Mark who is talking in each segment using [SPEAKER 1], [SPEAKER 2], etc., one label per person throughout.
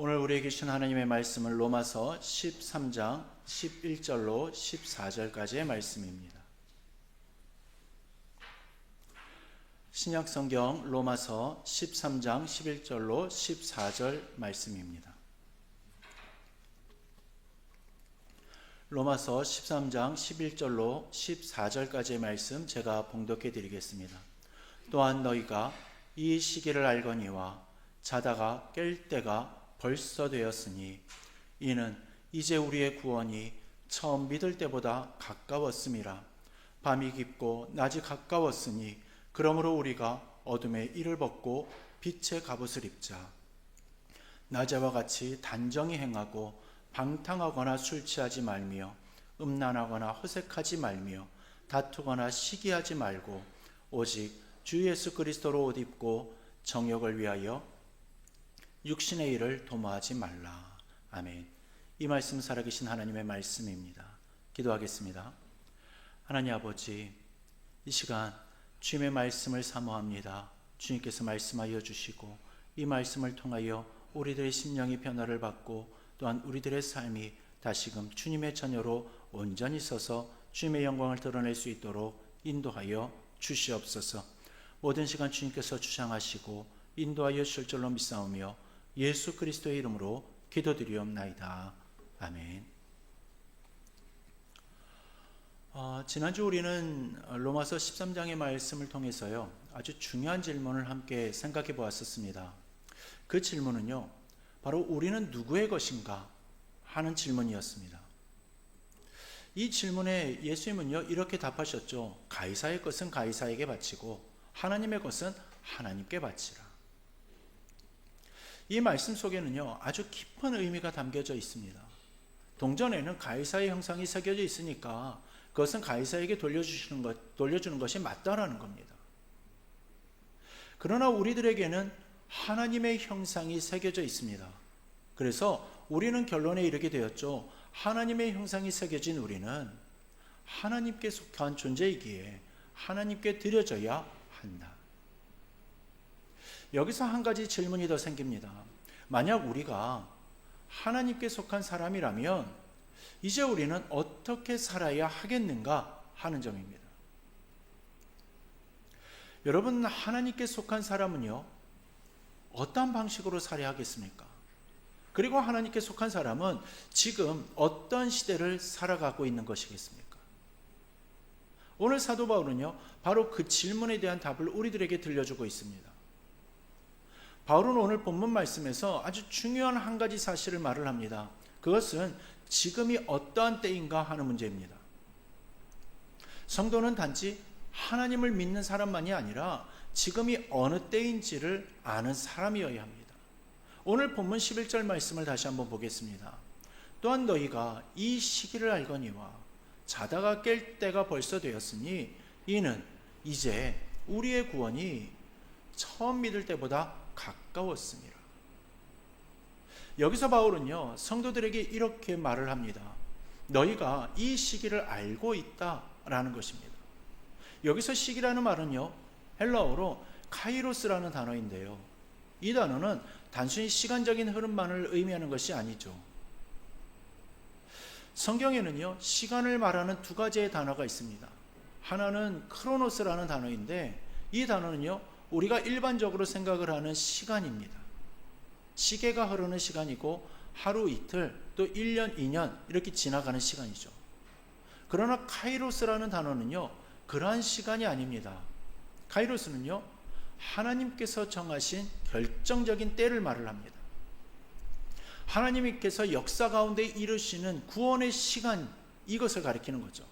[SPEAKER 1] 오늘 우리에게 주신 하나님의 말씀은 로마서 13장 11절로 14절까지의 말씀입니다. 신약성경 로마서 13장 11절로 14절 말씀입니다. 로마서 13장 11절로 14절까지의 말씀 제가 봉독해 드리겠습니다. 또한 너희가 이 시기를 알거니와 자다가 깰 때가 벌써 되었으니 이는 이제 우리의 구원이 처음 믿을 때보다 가까웠음이라. 밤이 깊고 낮이 가까웠으니 그러므로 우리가 어둠의 일을 벗고 빛의 갑옷을 입자. 낮에와 같이 단정히 행하고 방탕하거나 술 취하지 말며 음란하거나 허색하지 말며 다투거나 시기하지 말고 오직 주 예수 그리스도로 옷 입고 정욕을 위하여 육신의 일을 도모하지 말라. 아멘. 이 말씀 살아계신 하나님의 말씀입니다. 기도하겠습니다. 하나님 아버지, 이 시간 주님의 말씀을 사모합니다. 주님께서 말씀하여 주시고 이 말씀을 통하여 우리들의 심령이 변화를 받고 또한 우리들의 삶이 다시금 주님의 자녀로 온전히 서서 주님의 영광을 드러낼 수 있도록 인도하여 주시옵소서. 모든 시간 주님께서 주장하시고 인도하여 주실 줄로 믿사오며 예수 그리스도의 이름으로 기도드리옵나이다. 아멘. 지난주 우리는 로마서 13장의 말씀을 통해서요, 아주 중요한 질문을 함께 생각해 보았었습니다. 그 질문은요, 바로 우리는 누구의 것인가 하는 질문이었습니다. 이 질문에 예수님은요, 이렇게 답하셨죠. 가이사의 것은 가이사에게 바치고 하나님의 것은 하나님께 바치라. 이 말씀 속에는요, 아주 깊은 의미가 담겨져 있습니다. 동전에는 가이사의 형상이 새겨져 있으니까 그것은 가이사에게 돌려주는 것이 맞다라는 겁니다. 그러나 우리들에게는 하나님의 형상이 새겨져 있습니다. 그래서 우리는 결론에 이르게 되었죠. 하나님의 형상이 새겨진 우리는 하나님께 속한 존재이기에 하나님께 드려져야 한다. 여기서 한 가지 질문이 더 생깁니다. 만약 우리가 하나님께 속한 사람이라면 이제 우리는 어떻게 살아야 하겠는가 하는 점입니다. 여러분, 하나님께 속한 사람은요, 어떤 방식으로 살아야 하겠습니까? 그리고 하나님께 속한 사람은 지금 어떤 시대를 살아가고 있는 것이겠습니까? 오늘 사도 바울은요, 바로 그 질문에 대한 답을 우리들에게 들려주고 있습니다. 바울은 오늘 본문 말씀에서 아주 중요한 한 가지 사실을 말을 합니다. 그것은 지금이 어떠한 때인가 하는 문제입니다. 성도는 단지 하나님을 믿는 사람만이 아니라 지금이 어느 때인지를 아는 사람이어야 합니다. 오늘 본문 11절 말씀을 다시 한번 보겠습니다. 또한 너희가 이 시기를 알거니와 자다가 깰 때가 벌써 되었으니 이는 이제 우리의 구원이 처음 믿을 때보다 가까웠습니다. 여기서 바울은요, 성도들에게 이렇게 말을 합니다. 너희가 이 시기를 알고 있다라는 것입니다. 여기서 시기라는 말은요, 헬라어로 카이로스라는 단어인데요, 이 단어는 단순히 시간적인 흐름만을 의미하는 것이 아니죠. 성경에는요, 시간을 말하는 두 가지의 단어가 있습니다. 하나는 크로노스라는 단어인데 이 단어는요, 우리가 일반적으로 생각을 하는 시간입니다. 시계가 흐르는 시간이고 하루 이틀 또 1년 2년 이렇게 지나가는 시간이죠. 그러나 카이로스라는 단어는요, 그러한 시간이 아닙니다. 카이로스는요, 하나님께서 정하신 결정적인 때를 말을 합니다. 하나님께서 역사 가운데 이루시는 구원의 시간, 이것을 가리키는 거죠.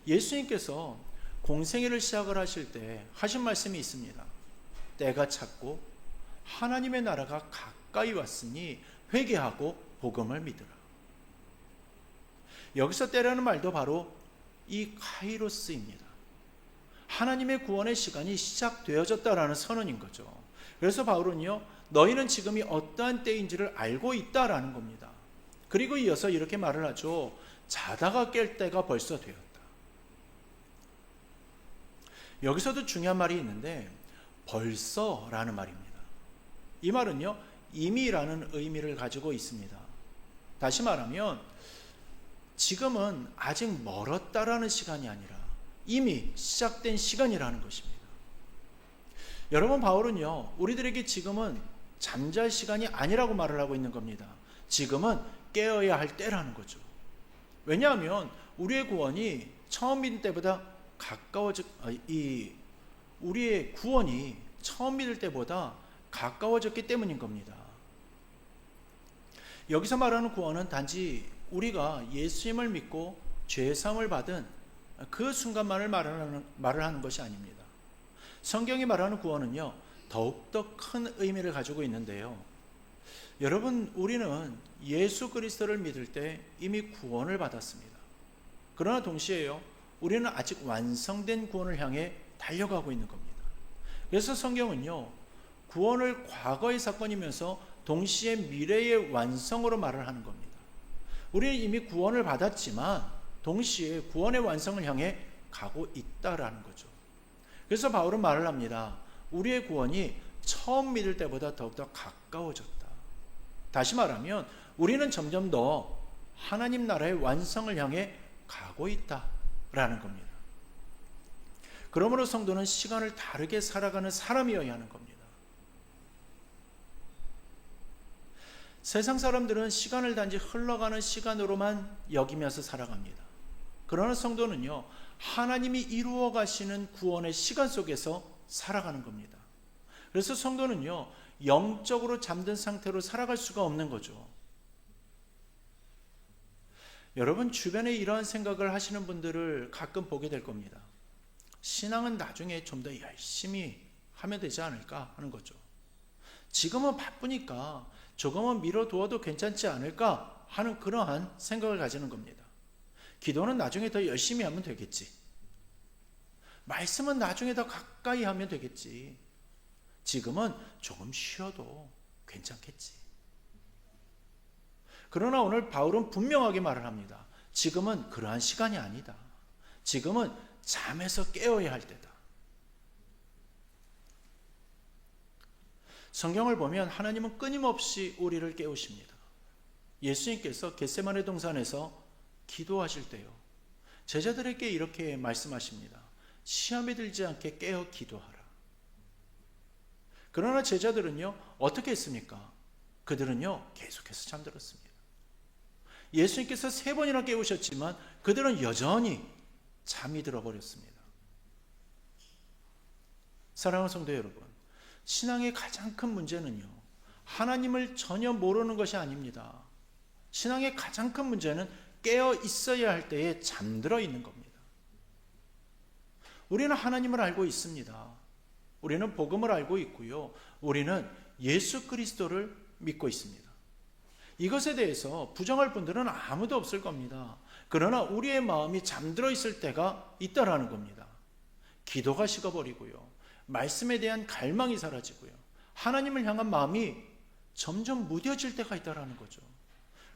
[SPEAKER 1] 예수님께서 공생애를 시작을 하실 때 하신 말씀이 있습니다. 때가 찼고 하나님의 나라가 가까이 왔으니 회개하고 복음을 믿으라. 여기서 때라는 말도 바로 이 카이로스입니다. 하나님의 구원의 시간이 시작되어졌다라는 선언인 거죠. 그래서 바울은요, 너희는 지금이 어떠한 때인지를 알고 있다라는 겁니다. 그리고 이어서 이렇게 말을 하죠. 자다가 깰 때가 벌써 되었다. 여기서도 중요한 말이 있는데 벌써라는 말입니다. 이 말은요, 이미라는 의미를 가지고 있습니다. 다시 말하면 지금은 아직 멀었다라는 시간이 아니라 이미 시작된 시간이라는 것입니다. 여러분, 바울은요, 우리들에게 지금은 잠잘 시간이 아니라고 말을 하고 있는 겁니다. 지금은 깨어야 할 때라는 거죠. 왜냐하면 우리의 구원이 처음 믿을 때보다 우리의 구원이 처음 믿을 때보다 가까워졌기 때문인 겁니다. 여기서 말하는 구원은 단지 우리가 예수님을 믿고 죄사함을 받은 그 순간만을 말을 하는 것이 아닙니다. 성경이 말하는 구원은요, 더욱더 큰 의미를 가지고 있는데요. 여러분, 우리는 예수 그리스도를 믿을 때 이미 구원을 받았습니다. 그러나 동시에요, 우리는 아직 완성된 구원을 향해 달려가고 있는 겁니다. 그래서 성경은요, 구원을 과거의 사건이면서 동시에 미래의 완성으로 말을 하는 겁니다. 우리는 이미 구원을 받았지만 동시에 구원의 완성을 향해 가고 있다라는 거죠. 그래서 바울은 말을 합니다. 우리의 구원이 처음 믿을 때보다 더욱더 가까워졌다. 다시 말하면 우리는 점점 더 하나님 나라의 완성을 향해 가고 있다라는 겁니다. 그러므로 성도는 시간을 다르게 살아가는 사람이어야 하는 겁니다. 세상 사람들은 시간을 단지 흘러가는 시간으로만 여기면서 살아갑니다. 그러나 성도는요, 하나님이 이루어 가시는 구원의 시간 속에서 살아가는 겁니다. 그래서 성도는요, 영적으로 잠든 상태로 살아갈 수가 없는 거죠. 여러분, 주변에 이러한 생각을 하시는 분들을 가끔 보게 될 겁니다. 신앙은 나중에 좀 더 열심히 하면 되지 않을까 하는 거죠. 지금은 바쁘니까 조금은 미뤄두어도 괜찮지 않을까 하는 그러한 생각을 가지는 겁니다. 기도는 나중에 더 열심히 하면 되겠지. 말씀은 나중에 더 가까이 하면 되겠지. 지금은 조금 쉬어도 괜찮겠지. 그러나 오늘 바울은 분명하게 말을 합니다. 지금은 그러한 시간이 아니다. 지금은 잠에서 깨어야 할 때다. 성경을 보면 하나님은 끊임없이 우리를 깨우십니다. 예수님께서 겟세마네 동산에서 기도하실 때요, 제자들에게 이렇게 말씀하십니다. 시험에 들지 않게 깨어 기도하라. 그러나 제자들은요, 어떻게 했습니까? 그들은요, 계속해서 잠들었습니다. 예수님께서 3번이나 깨우셨지만 그들은 여전히 잠이 들어버렸습니다. 사랑하는 성도 여러분, 신앙의 가장 큰 문제는요, 하나님을 전혀 모르는 것이 아닙니다. 신앙의 가장 큰 문제는 깨어 있어야 할 때에 잠들어 있는 겁니다. 우리는 하나님을 알고 있습니다. 우리는 복음을 알고 있고요, 우리는 예수 그리스도를 믿고 있습니다. 이것에 대해서 부정할 분들은 아무도 없을 겁니다. 그러나 우리의 마음이 잠들어 있을 때가 있다라는 겁니다. 기도가 식어버리고요, 말씀에 대한 갈망이 사라지고요, 하나님을 향한 마음이 점점 무뎌질 때가 있다라는 거죠.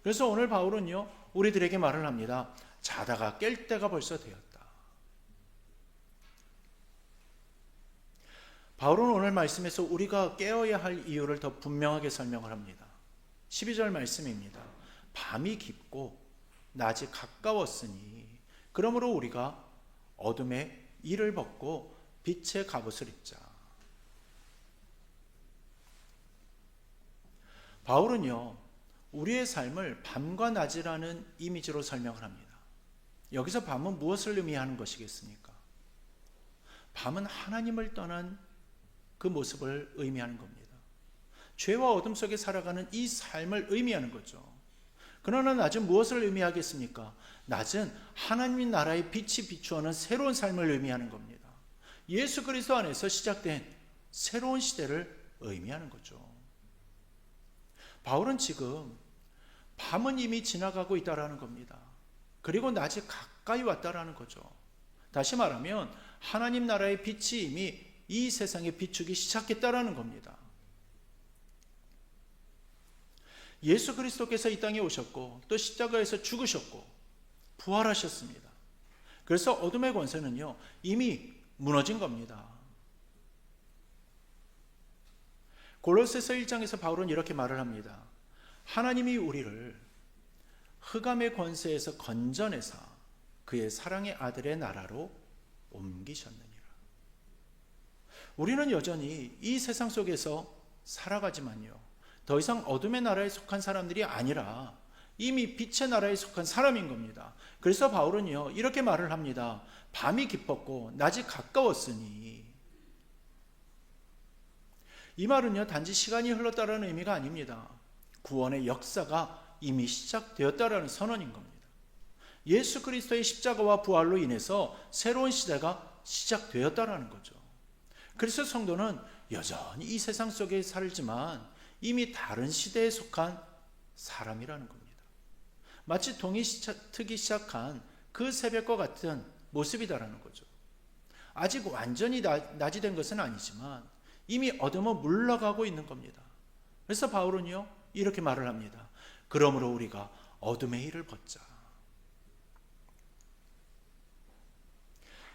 [SPEAKER 1] 그래서 오늘 바울은요, 우리들에게 말을 합니다. 자다가 깰 때가 벌써 되었다. 바울은 오늘 말씀에서 우리가 깨어야 할 이유를 더 분명하게 설명을 합니다. 12절 말씀입니다. 밤이 깊고 낮이 가까웠으니 그러므로 우리가 어둠에 이를 벗고 빛의 갑옷을 입자. 바울은요, 우리의 삶을 밤과 낮이라는 이미지로 설명을 합니다. 여기서 밤은 무엇을 의미하는 것이겠습니까? 밤은 하나님을 떠난 그 모습을 의미하는 겁니다. 죄와 어둠 속에 살아가는 이 삶을 의미하는 거죠. 그러나 낮은 무엇을 의미하겠습니까? 낮은 하나님 나라의 빛이 비추어는 새로운 삶을 의미하는 겁니다. 예수 그리스도 안에서 시작된 새로운 시대를 의미하는 거죠. 바울은 지금 밤은 이미 지나가고 있다라는 겁니다. 그리고 낮이 가까이 왔다라는 거죠. 다시 말하면 하나님 나라의 빛이 이미 이 세상에 비추기 시작했다라는 겁니다. 예수 그리스도께서 이 땅에 오셨고 또 십자가에서 죽으셨고 부활하셨습니다. 그래서 어둠의 권세는요, 이미 무너진 겁니다. 골로새서 1장에서 바울은 이렇게 말을 합니다. 하나님이 우리를 흑암의 권세에서 건져내사 그의 사랑의 아들의 나라로 옮기셨느니라. 우리는 여전히 이 세상 속에서 살아가지만요, 더 이상 어둠의 나라에 속한 사람들이 아니라 이미 빛의 나라에 속한 사람인 겁니다. 그래서 바울은요 이렇게 말을 합니다. 밤이 깊었고 낮이 가까웠으니. 이 말은요 단지 시간이 흘렀다는 의미가 아닙니다. 구원의 역사가 이미 시작되었다라는 선언인 겁니다. 예수 그리스도의 십자가와 부활로 인해서 새로운 시대가 시작되었다라는 거죠. 그래서 성도는 여전히 이 세상 속에 살지만 이미 다른 시대에 속한 사람이라는 겁니다. 마치 동이 트기 시작한 그 새벽과 같은 모습이다라는 거죠. 아직 완전히 낮이 된 것은 아니지만 이미 어둠은 물러가고 있는 겁니다. 그래서 바울은요 이렇게 말을 합니다. 그러므로 우리가 어둠의 일을 벗자.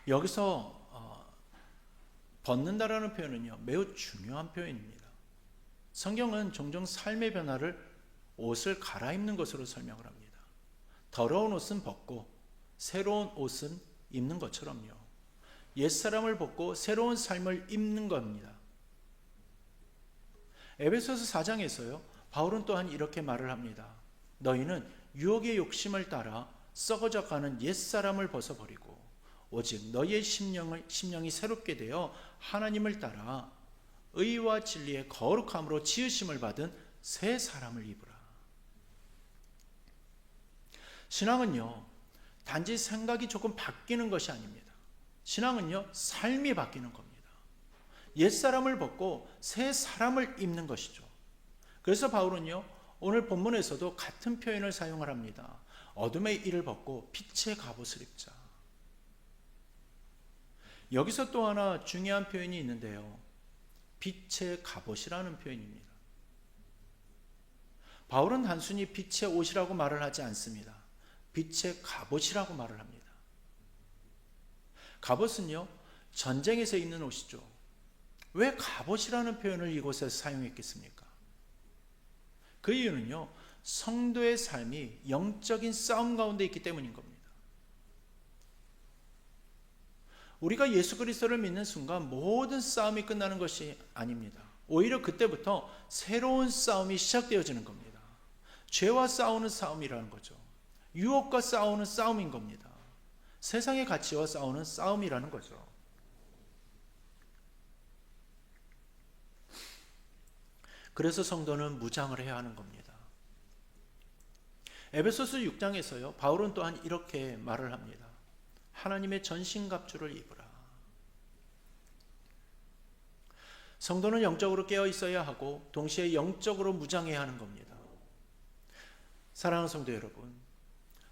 [SPEAKER 1] 여기서 벗는다라는 표현은요 매우 중요한 표현입니다. 성경은 종종 삶의 변화를 옷을 갈아입는 것으로 설명을 합니다. 더러운 옷은 벗고 새로운 옷은 입는 것처럼요, 옛사람을 벗고 새로운 삶을 입는 겁니다. 에베소서 4장에서요 바울은 또한 이렇게 말을 합니다. 너희는 유혹의 욕심을 따라 썩어져가는 옛사람을 벗어버리고 오직 너희의 심령이 새롭게 되어 하나님을 따라 의와 진리의 거룩함으로 지으심을 받은 새 사람을 입으라. 신앙은요 단지 생각이 조금 바뀌는 것이 아닙니다. 신앙은요 삶이 바뀌는 겁니다. 옛사람을 벗고 새 사람을 입는 것이죠. 그래서 바울은요 오늘 본문에서도 같은 표현을 사용을 합니다. 어둠의 일을 벗고 빛의 갑옷을 입자. 여기서 또 하나 중요한 표현이 있는데요, 빛의 갑옷이라는 표현입니다. 바울은 단순히 빛의 옷이라고 말을 하지 않습니다. 빛의 갑옷이라고 말을 합니다. 갑옷은요 전쟁에서 입는 옷이죠. 왜 갑옷이라는 표현을 이곳에서 사용했겠습니까? 그 이유는요 성도의 삶이 영적인 싸움 가운데 있기 때문인 겁니다. 우리가 예수 그리스도를 믿는 순간 모든 싸움이 끝나는 것이 아닙니다. 오히려 그때부터 새로운 싸움이 시작되어지는 겁니다. 죄와 싸우는 싸움이라는 거죠. 유혹과 싸우는 싸움인 겁니다. 세상의 가치와 싸우는 싸움이라는 거죠. 그래서 성도는 무장을 해야 하는 겁니다. 에베소서 6장에서요 바울은 또한 이렇게 말을 합니다. 하나님의 전신갑주를 입으라. 성도는 영적으로 깨어 있어야 하고 동시에 영적으로 무장해야 하는 겁니다. 사랑하는 성도 여러분,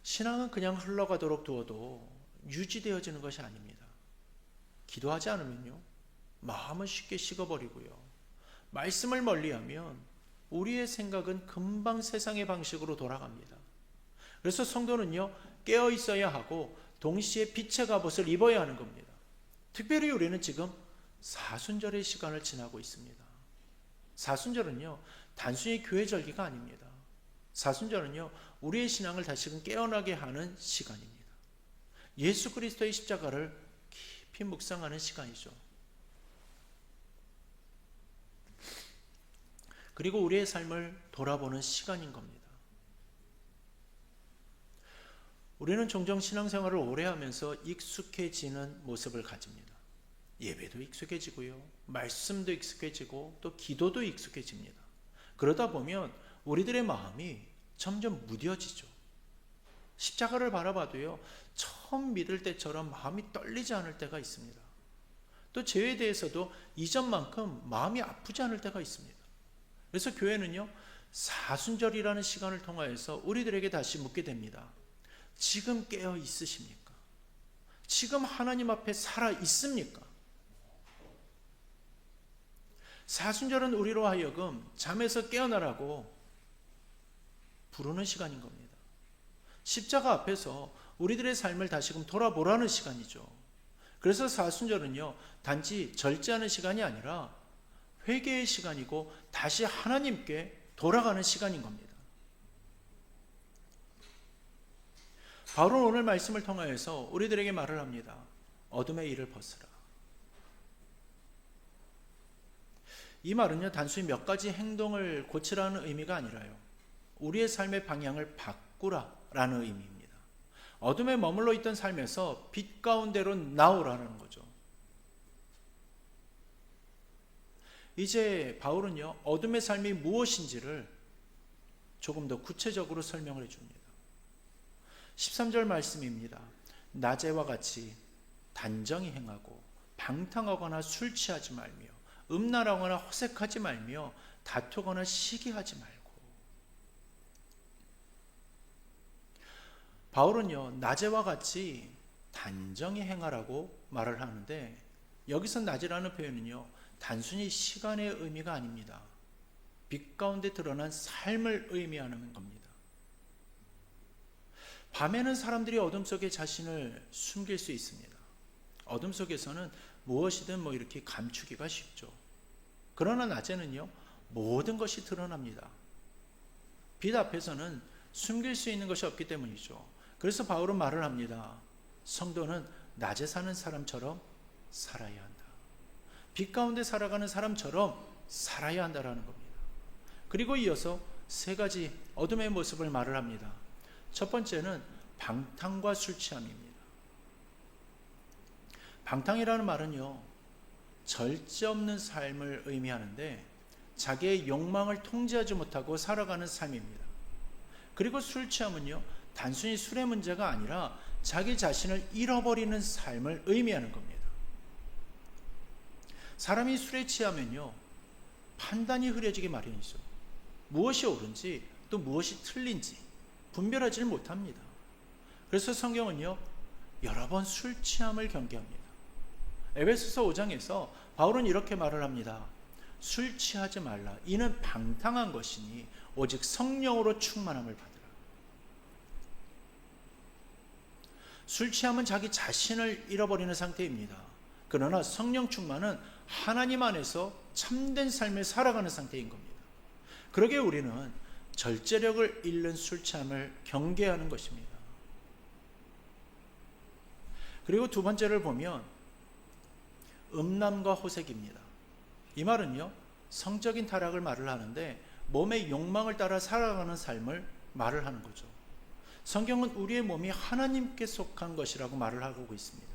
[SPEAKER 1] 신앙은 그냥 흘러가도록 두어도 유지되어지는 것이 아닙니다. 기도하지 않으면요 마음은 쉽게 식어버리고요, 말씀을 멀리하면 우리의 생각은 금방 세상의 방식으로 돌아갑니다. 그래서 성도는요 깨어 있어야 하고 동시에 빛의 갑옷을 입어야 하는 겁니다. 특별히 우리는 지금 사순절의 시간을 지나고 있습니다. 사순절은요 단순히 교회 절기가 아닙니다. 사순절은요 우리의 신앙을 다시금 깨어나게 하는 시간입니다. 예수 그리스도의 십자가를 깊이 묵상하는 시간이죠. 그리고 우리의 삶을 돌아보는 시간인 겁니다. 우리는 종종 신앙생활을 오래 하면서 익숙해지는 모습을 가집니다. 예배도 익숙해지고요, 말씀도 익숙해지고 또 기도도 익숙해집니다. 그러다 보면 우리들의 마음이 점점 무뎌지죠. 십자가를 바라봐도요 처음 믿을 때처럼 마음이 떨리지 않을 때가 있습니다. 또 죄에 대해서도 이전만큼 마음이 아프지 않을 때가 있습니다. 그래서 교회는요 사순절이라는 시간을 통하여서 우리들에게 다시 묻게 됩니다. 지금 깨어 있으십니까? 지금 하나님 앞에 살아 있습니까? 사순절은 우리로 하여금 잠에서 깨어나라고 부르는 시간인 겁니다. 십자가 앞에서 우리들의 삶을 다시금 돌아보라는 시간이죠. 그래서 사순절은요 단지 절제하는 시간이 아니라 회개의 시간이고 다시 하나님께 돌아가는 시간인 겁니다. 바울은 오늘 말씀을 통하여서 우리들에게 말을 합니다. 어둠의 일을 벗으라. 이 말은요, 단순히 몇 가지 행동을 고치라는 의미가 아니라요, 우리의 삶의 방향을 바꾸라라는 의미입니다. 어둠에 머물러 있던 삶에서 빛 가운데로 나오라는 거죠. 이제 바울은요, 어둠의 삶이 무엇인지를 조금 더 구체적으로 설명을 해줍니다. 13절 말씀입니다. 낮에와 같이 단정히 행하고 방탕하거나 술 취하지 말며 음란하거나 호색하지 말며 다투거나 시기하지 말고. 바울은요, 낮에와 같이 단정히 행하라고 말을 하는데, 여기서 낮이라는 표현은요, 단순히 시간의 의미가 아닙니다. 빛 가운데 드러난 삶을 의미하는 겁니다. 밤에는 사람들이 어둠 속에 자신을 숨길 수 있습니다. 어둠 속에서는 무엇이든 이렇게 감추기가 쉽죠. 그러나 낮에는요, 모든 것이 드러납니다. 빛 앞에서는 숨길 수 있는 것이 없기 때문이죠. 그래서 바울은 말을 합니다. 성도는 낮에 사는 사람처럼 살아야 한다. 빛 가운데 살아가는 사람처럼 살아야 한다라는 겁니다. 그리고 이어서 세 가지 어둠의 모습을 말을 합니다. 첫 번째는 방탕과 술 취함입니다. 방탕이라는 말은요, 절제 없는 삶을 의미하는데 자기의 욕망을 통제하지 못하고 살아가는 삶입니다. 그리고 술 취함은요, 단순히 술의 문제가 아니라 자기 자신을 잃어버리는 삶을 의미하는 겁니다. 사람이 술에 취하면요, 판단이 흐려지기 마련이죠. 무엇이 옳은지 또 무엇이 틀린지 분별하지를 못합니다. 그래서 성경은요, 여러 번 술 취함을 경계합니다. 에베소서 5장에서 바울은 이렇게 말을 합니다. 술 취하지 말라. 이는 방탕한 것이니 오직 성령으로 충만함을 받으라. 술 취함은 자기 자신을 잃어버리는 상태입니다. 그러나 성령 충만은 하나님 안에서 참된 삶을 살아가는 상태인 겁니다. 그러기에 우리는 절제력을 잃는 술 취함을 경계하는 것입니다. 그리고 두 번째를 보면 음란과 호색입니다. 이 말은요, 성적인 타락을 말을 하는데 몸의 욕망을 따라 살아가는 삶을 말을 하는 거죠. 성경은 우리의 몸이 하나님께 속한 것이라고 말을 하고 있습니다.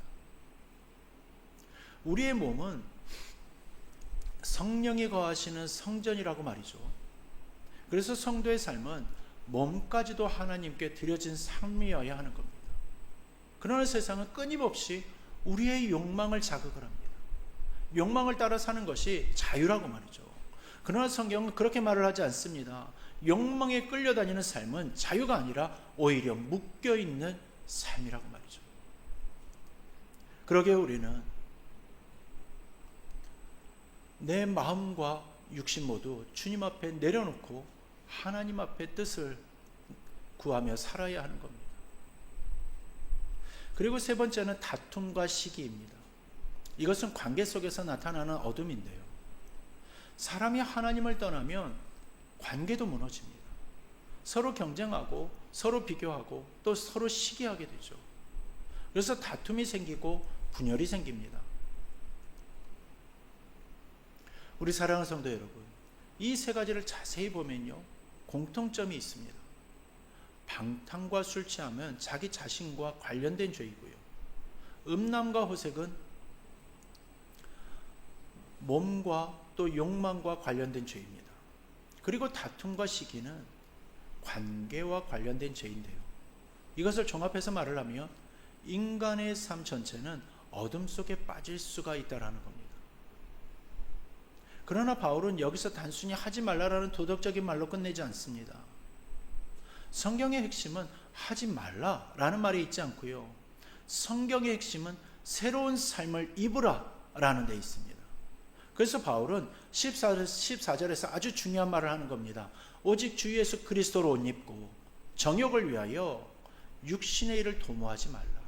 [SPEAKER 1] 우리의 몸은 성령이 거하시는 성전이라고 말이죠. 그래서 성도의 삶은 몸까지도 하나님께 드려진 삶이어야 하는 겁니다. 그러나 세상은 끊임없이 우리의 욕망을 자극을 합니다. 욕망을 따라 사는 것이 자유라고 말이죠. 그러나 성경은 그렇게 말을 하지 않습니다. 욕망에 끌려다니는 삶은 자유가 아니라 오히려 묶여있는 삶이라고 말이죠. 그러기에 우리는 내 마음과 육신 모두 주님 앞에 내려놓고 하나님 앞에 뜻을 구하며 살아야 하는 겁니다. 그리고 세 번째는 다툼과 시기입니다. 이것은 관계 속에서 나타나는 어둠인데요, 사람이 하나님을 떠나면 관계도 무너집니다. 서로 경쟁하고 서로 비교하고 또 서로 시기하게 되죠. 그래서 다툼이 생기고 분열이 생깁니다. 우리 사랑하는 성도 여러분, 이 세 가지를 자세히 보면요, 공통점이 있습니다. 방탕과 술 취함은 자기 자신과 관련된 죄이고요, 음란과 호색은 몸과 또 욕망과 관련된 죄입니다. 그리고 다툼과 시기는 관계와 관련된 죄인데요, 이것을 종합해서 말을 하면 인간의 삶 전체는 어둠 속에 빠질 수가 있다는 겁니다. 그러나 바울은 여기서 단순히 하지 말라라는 도덕적인 말로 끝내지 않습니다. 성경의 핵심은 하지 말라라는 말이 있지 않고요, 성경의 핵심은 새로운 삶을 입으라 라는 데 있습니다. 그래서 바울은 14절에서 아주 중요한 말을 하는 겁니다. 오직 주 예수 그리스도로 옷 입고 정욕을 위하여 육신의 일을 도모하지 말라.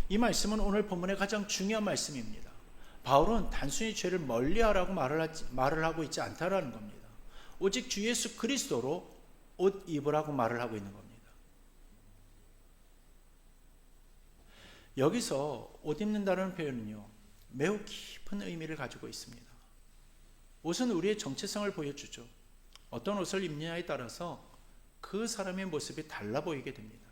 [SPEAKER 1] 이 말씀은 오늘 본문의 가장 중요한 말씀입니다. 바울은 단순히 죄를 멀리하라고 말을 하고 있지 않다라는 겁니다. 오직 주 예수 그리스도로 옷 입으라고 말을 하고 있는 겁니다. 여기서 옷 입는다는 표현은요, 매우 깊은 의미를 가지고 있습니다. 옷은 우리의 정체성을 보여주죠. 어떤 옷을 입느냐에 따라서 그 사람의 모습이 달라 보이게 됩니다.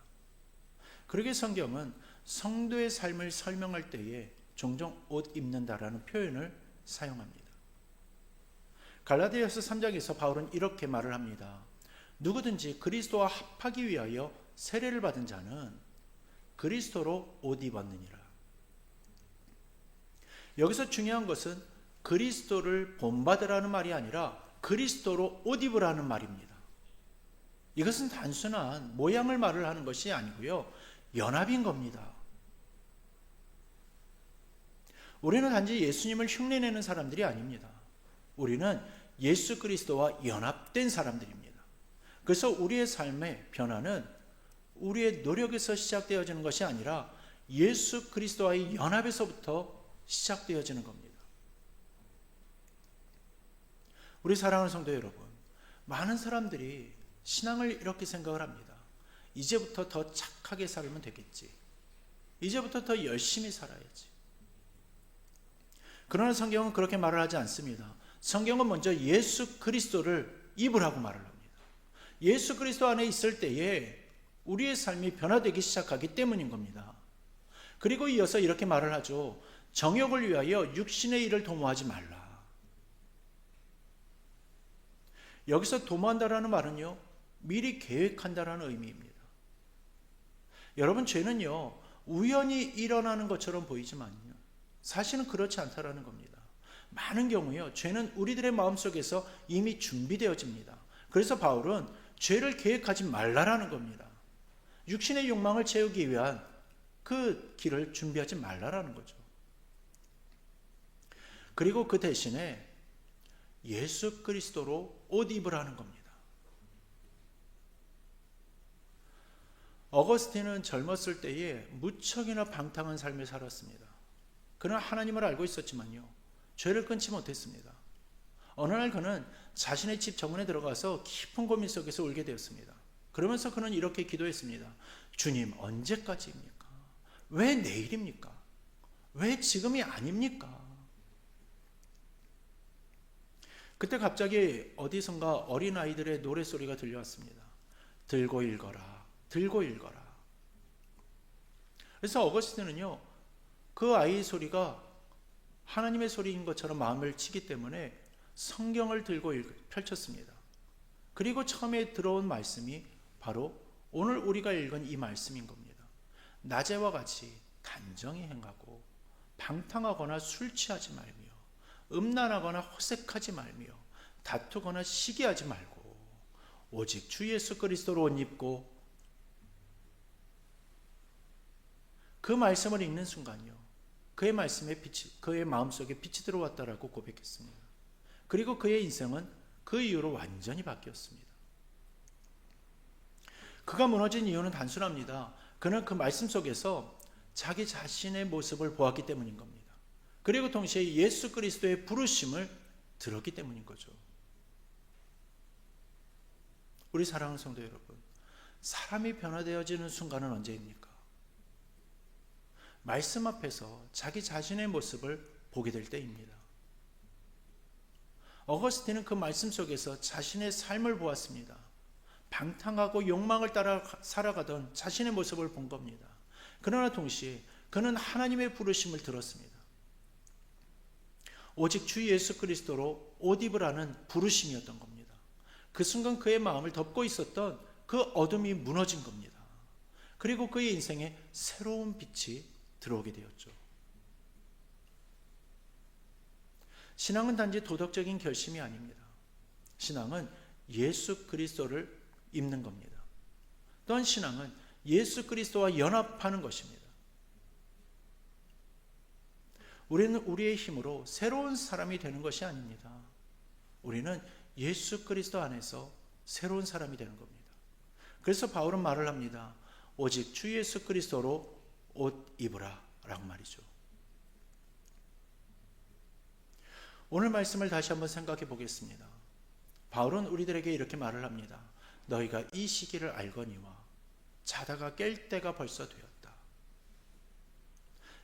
[SPEAKER 1] 그러기에 성경은 성도의 삶을 설명할 때에 종종 옷 입는다라는 표현을 사용합니다. 갈라디아서 3장에서 바울은 이렇게 말을 합니다. 누구든지 그리스도와 합하기 위하여 세례를 받은 자는 그리스도로 옷 입었느니라. 여기서 중요한 것은 그리스도를 본받으라는 말이 아니라 그리스도로 옷 입으라는 말입니다. 이것은 단순한 모양을 말을 하는 것이 아니고요, 연합인 겁니다. 우리는 단지 예수님을 흉내내는 사람들이 아닙니다. 우리는 예수 그리스도와 연합된 사람들입니다. 그래서 우리의 삶의 변화는 우리의 노력에서 시작되어지는 것이 아니라 예수 그리스도와의 연합에서부터 시작되어지는 겁니다. 우리 사랑하는 성도 여러분, 많은 사람들이 신앙을 이렇게 생각을 합니다. 이제부터 더 착하게 살면 되겠지. 이제부터 더 열심히 살아야지. 그러나 성경은 그렇게 말을 하지 않습니다. 성경은 먼저 예수 그리스도를 입으라고 말을 합니다. 예수 그리스도 안에 있을 때에 우리의 삶이 변화되기 시작하기 때문인 겁니다. 그리고 이어서 이렇게 말을 하죠. 정욕을 위하여 육신의 일을 도모하지 말라. 여기서 도모한다라는 말은요, 미리 계획한다라는 의미입니다. 여러분, 죄는요, 우연히 일어나는 것처럼 보이지만요, 사실은 그렇지 않다라는 겁니다. 많은 경우요, 죄는 우리들의 마음속에서 이미 준비되어집니다. 그래서 바울은 죄를 계획하지 말라라는 겁니다. 육신의 욕망을 채우기 위한 그 길을 준비하지 말라라는 거죠. 그리고 그 대신에 예수 그리스도로 옷 입으라는 겁니다. 어거스틴은 젊었을 때에 무척이나 방탕한 삶을 살았습니다. 그는 하나님을 알고 있었지만요, 죄를 끊지 못했습니다. 어느 날 그는 자신의 집 정원에 들어가서 깊은 고민 속에서 울게 되었습니다. 그러면서 그는 이렇게 기도했습니다. 주님, 언제까지입니까? 왜 내일입니까? 왜 지금이 아닙니까? 그때 갑자기 어디선가 어린아이들의 노래소리가 들려왔습니다. 들고 읽어라, 들고 읽어라. 그래서 어거스틴은요, 그 아이의 소리가 하나님의 소리인 것처럼 마음을 치기 때문에 성경을 들고 펼쳤습니다. 그리고 처음에 들어온 말씀이 바로 오늘 우리가 읽은 이 말씀인 겁니다. 낮에와 같이 단정히 행하고 방탕하거나 술 취하지 말며 음란하거나 호색하지 말며 다투거나 시기하지 말고 오직 주 예수 그리스도로 옷 입고. 그 말씀을 읽는 순간요, 그의 말씀에 그의 마음속에 빛이 들어왔다라고 고백했습니다. 그리고 그의 인생은 그 이후로 완전히 바뀌었습니다. 그가 무너진 이유는 단순합니다. 그는 그 말씀 속에서 자기 자신의 모습을 보았기 때문인 겁니다. 그리고 동시에 예수 그리스도의 부르심을 들었기 때문인 거죠. 우리 사랑하는 성도 여러분, 사람이 변화되어지는 순간은 언제입니까? 말씀 앞에서 자기 자신의 모습을 보게 될 때입니다. 어거스틴은 그 말씀 속에서 자신의 삶을 보았습니다. 방탕하고 욕망을 따라 살아가던 자신의 모습을 본 겁니다. 그러나 동시에 그는 하나님의 부르심을 들었습니다. 오직 주 예수 그리스도로 옷 입으라는 부르심이었던 겁니다. 그 순간 그의 마음을 덮고 있었던 그 어둠이 무너진 겁니다. 그리고 그의 인생에 새로운 빛이 들어오게 되었죠. 신앙은 단지 도덕적인 결심이 아닙니다. 신앙은 예수 그리스도를 입는 겁니다. 또한 신앙은 예수 그리스도와 연합하는 것입니다. 우리는 우리의 힘으로 새로운 사람이 되는 것이 아닙니다. 우리는 예수 그리스도 안에서 새로운 사람이 되는 겁니다. 그래서 바울은 말을 합니다. 오직 주 예수 그리스도로 옷 입으라 라고 말이죠. 오늘 말씀을 다시 한번 생각해 보겠습니다. 바울은 우리들에게 이렇게 말을 합니다. 너희가 이 시기를 알거니와 자다가 깰 때가 벌써 되었다.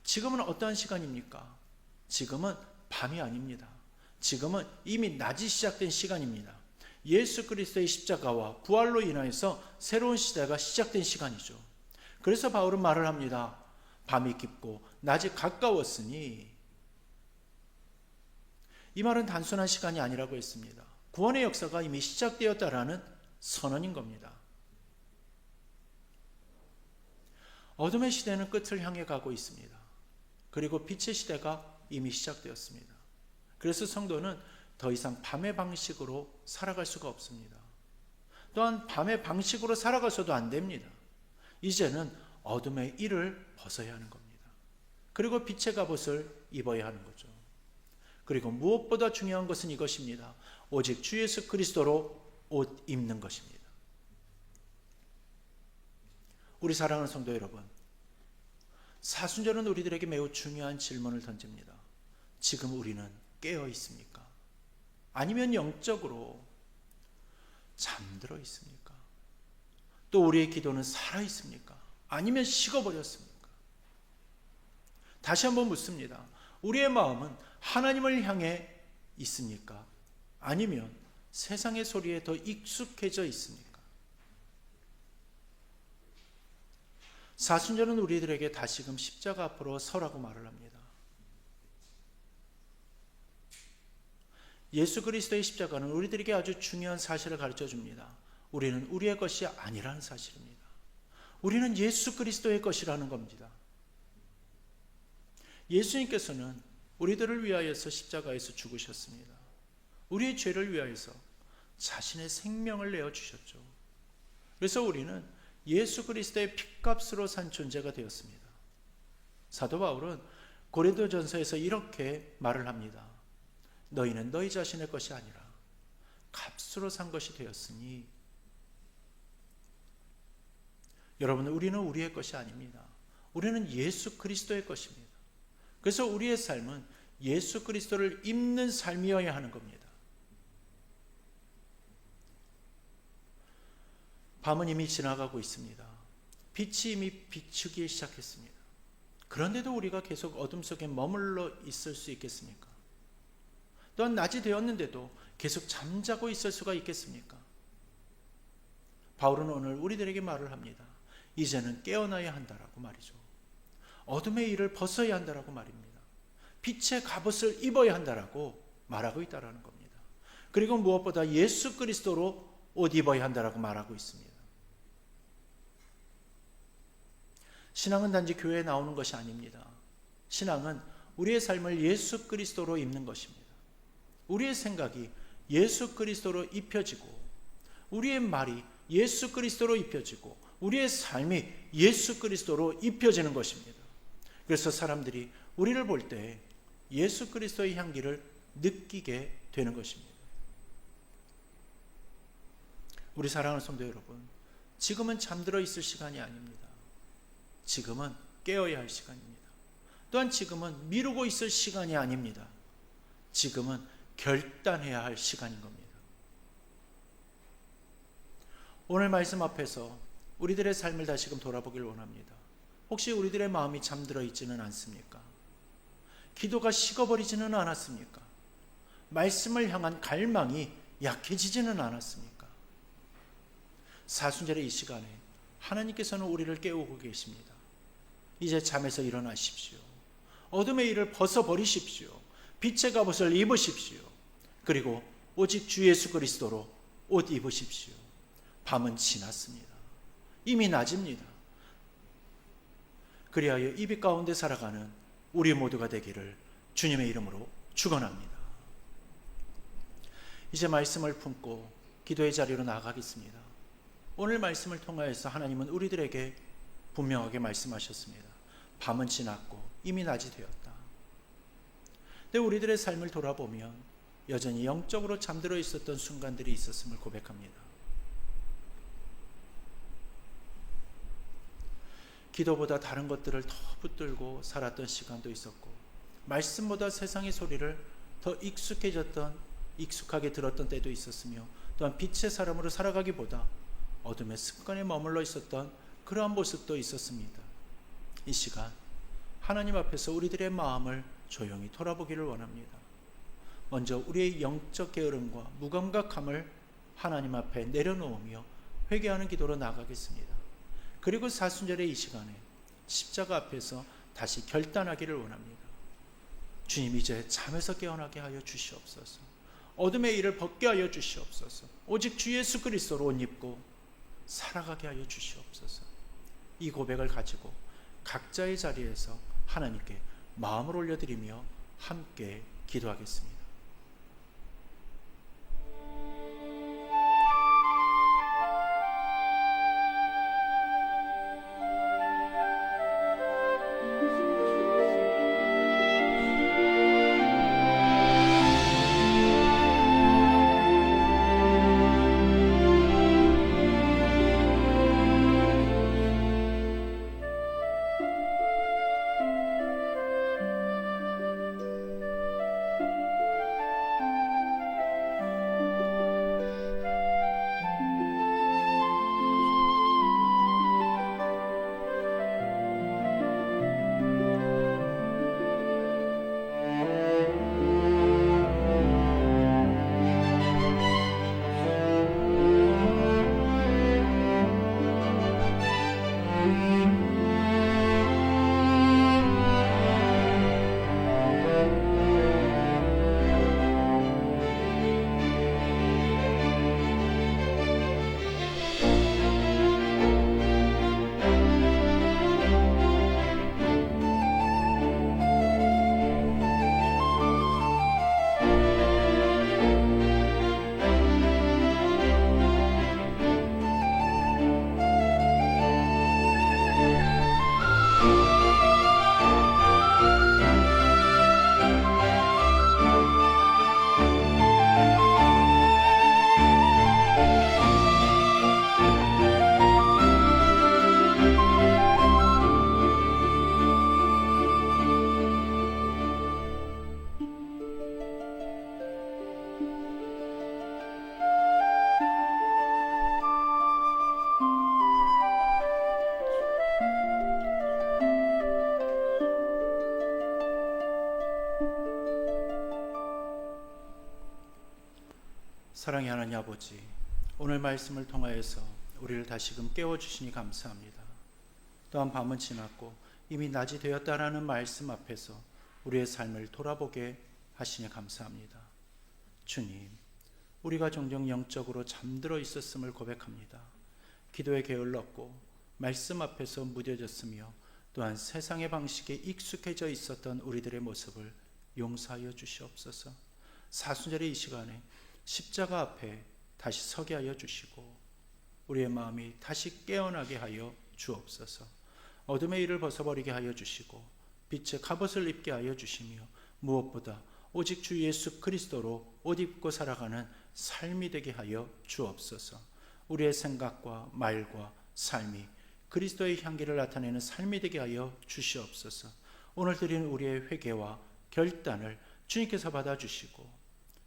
[SPEAKER 1] 지금은 어떠한 시간입니까? 지금은 밤이 아닙니다. 지금은 이미 낮이 시작된 시간입니다. 예수 그리스도의 십자가와 부활로 인하여서 새로운 시대가 시작된 시간이죠. 그래서 바울은 말을 합니다. 밤이 깊고 낮이 가까웠으니, 이 말은 단순한 시간이 아니라고 했습니다. 구원의 역사가 이미 시작되었다라는 선언인 겁니다. 어둠의 시대는 끝을 향해 가고 있습니다. 그리고 빛의 시대가 이미 시작되었습니다. 그래서 성도는 더 이상 밤의 방식으로 살아갈 수가 없습니다. 또한 밤의 방식으로 살아가서도 안 됩니다. 이제는 어둠의 일을 벗어야 하는 겁니다. 그리고 빛의 갑옷을 입어야 하는 거죠. 그리고 무엇보다 중요한 것은 이것입니다. 오직 주 예수 그리스도로 옷 입는 것입니다. 우리 사랑하는 성도 여러분, 사순절은 우리들에게 매우 중요한 질문을 던집니다. 지금 우리는 깨어 있습니까? 아니면 영적으로 잠들어 있습니까? 또 우리의 기도는 살아 있습니까? 아니면 식어버렸습니까? 다시 한번 묻습니다. 우리의 마음은 하나님을 향해 있습니까? 아니면 세상의 소리에 더 익숙해져 있습니까? 사순절은 우리들에게 다시금 십자가 앞으로 서라고 말을 합니다. 예수 그리스도의 십자가는 우리들에게 아주 중요한 사실을 가르쳐 줍니다. 우리는 우리의 것이 아니라는 사실입니다. 우리는 예수 그리스도의 것이라는 겁니다. 예수님께서는 우리들을 위하여서 십자가에서 죽으셨습니다. 우리의 죄를 위하여서 자신의 생명을 내어주셨죠. 그래서 우리는 예수 그리스도의 핏값으로 산 존재가 되었습니다. 사도 바울은 고린도전서에서 이렇게 말을 합니다. 너희는 너희 자신의 것이 아니라 값으로 산 것이 되었으니. 여러분, 우리는 우리의 것이 아닙니다. 우리는 예수 그리스도의 것입니다. 그래서 우리의 삶은 예수 그리스도를 입는 삶이어야 하는 겁니다. 밤은 이미 지나가고 있습니다. 빛이 이미 비추기 시작했습니다. 그런데도 우리가 계속 어둠 속에 머물러 있을 수 있겠습니까? 또한 낮이 되었는데도 계속 잠자고 있을 수가 있겠습니까? 바울은 오늘 우리들에게 말을 합니다. 이제는 깨어나야 한다라고 말이죠. 어둠의 일을 벗어야 한다라고 말입니다. 빛의 갑옷을 입어야 한다라고 말하고 있다라는 겁니다. 그리고 무엇보다 예수 그리스도로 옷 입어야 한다라고 말하고 있습니다. 신앙은 단지 교회에 나오는 것이 아닙니다. 신앙은 우리의 삶을 예수 그리스도로 입는 것입니다. 우리의 생각이 예수 그리스도로 입혀지고, 우리의 말이 예수 그리스도로 입혀지고, 우리의 삶이 예수 그리스도로 입혀지는 것입니다. 그래서 사람들이 우리를 볼 때 예수 그리스도의 향기를 느끼게 되는 것입니다. 우리 사랑하는 성도 여러분, 지금은 잠들어 있을 시간이 아닙니다. 지금은 깨어야 할 시간입니다. 또한 지금은 미루고 있을 시간이 아닙니다. 지금은 결단해야 할 시간인 겁니다. 오늘 말씀 앞에서 우리들의 삶을 다시금 돌아보길 원합니다. 혹시 우리들의 마음이 잠들어 있지는 않습니까? 기도가 식어버리지는 않았습니까? 말씀을 향한 갈망이 약해지지는 않았습니까? 사순절의 이 시간에 하나님께서는 우리를 깨우고 계십니다. 이제 잠에서 일어나십시오. 어둠의 일을 벗어버리십시오. 빛의 갑옷을 입으십시오. 그리고 오직 주 예수 그리스도로 옷 입으십시오. 밤은 지났습니다. 이미 낮입니다. 그리하여 이 빛 가운데 살아가는 우리 모두가 되기를 주님의 이름으로 축원합니다. 이제 말씀을 품고 기도의 자리로 나아가겠습니다. 오늘 말씀을 통하여서 하나님은 우리들에게 분명하게 말씀하셨습니다. 밤은 지났고 이미 낮이 되었다. 근데 우리들의 삶을 돌아보면 여전히 영적으로 잠들어 있었던 순간들이 있었음을 고백합니다. 기도보다 다른 것들을 더 붙들고 살았던 시간도 있었고, 말씀보다 세상의 소리를 더 익숙하게 들었던 때도 있었으며, 또한 빛의 사람으로 살아가기보다 어둠의 습관에 머물러 있었던 그러한 모습도 있었습니다. 이 시간 하나님 앞에서 우리들의 마음을 조용히 돌아보기를 원합니다. 먼저 우리의 영적 게으름과 무감각함을 하나님 앞에 내려놓으며 회개하는 기도로 나가겠습니다. 그리고 사순절의 이 시간에 십자가 앞에서 다시 결단하기를 원합니다. 주님, 이제 잠에서 깨어나게 하여 주시옵소서. 어둠의 일을 벗게 하여 주시옵소서. 오직 주 예수 그리스도로 옷 입고 살아가게 하여 주시옵소서. 이 고백을 가지고 각자의 자리에서 하나님께 마음을 올려드리며 함께 기도하겠습니다. 사랑의 하나님 아버지, 오늘 말씀을 통하여서 우리를 다시금 깨워주시니 감사합니다. 또한 밤은 지났고 이미 낮이 되었다라는 말씀 앞에서 우리의 삶을 돌아보게 하시니 감사합니다. 주님, 우리가 종종 영적으로 잠들어 있었음을 고백합니다. 기도에 게을렀고 말씀 앞에서 무뎌졌으며 또한 세상의 방식에 익숙해져 있었던 우리들의 모습을 용서하여 주시옵소서. 사순절의 이 시간에 십자가 앞에 다시 서게 하여 주시고 우리의 마음이 다시 깨어나게 하여 주옵소서. 어둠의 일을 벗어버리게 하여 주시고 빛의 갑옷을 입게 하여 주시며 무엇보다 오직 주 예수 그리스도로 옷 입고 살아가는 삶이 되게 하여 주옵소서. 우리의 생각과 말과 삶이 그리스도의 향기를 나타내는 삶이 되게 하여 주시옵소서. 오늘 드리는 우리의 회개와 결단을 주님께서 받아주시고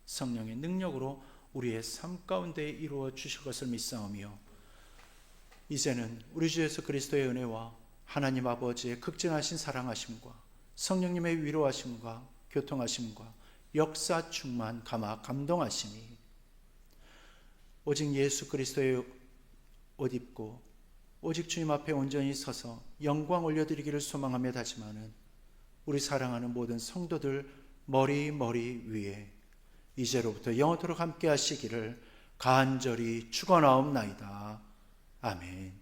[SPEAKER 1] 성령의 능력으로 우리의 삶 가운데 이루어 주실 것을 믿사오며 이제는 우리 주 예수 그리스도의 은혜와 하나님 아버지의 극진하신 사랑하심과 성령님의 위로하심과 교통하심과 역사 충만 감화 감동하심이 오직 예수 그리스도의 옷 입고 오직 주님 앞에 온전히 서서 영광 올려드리기를 소망하며 다짐하는 우리 사랑하는 모든 성도들 머리 위에 이제로부터 영원토록 함께 하시기를 간절히 축원하옵나이다. 아멘.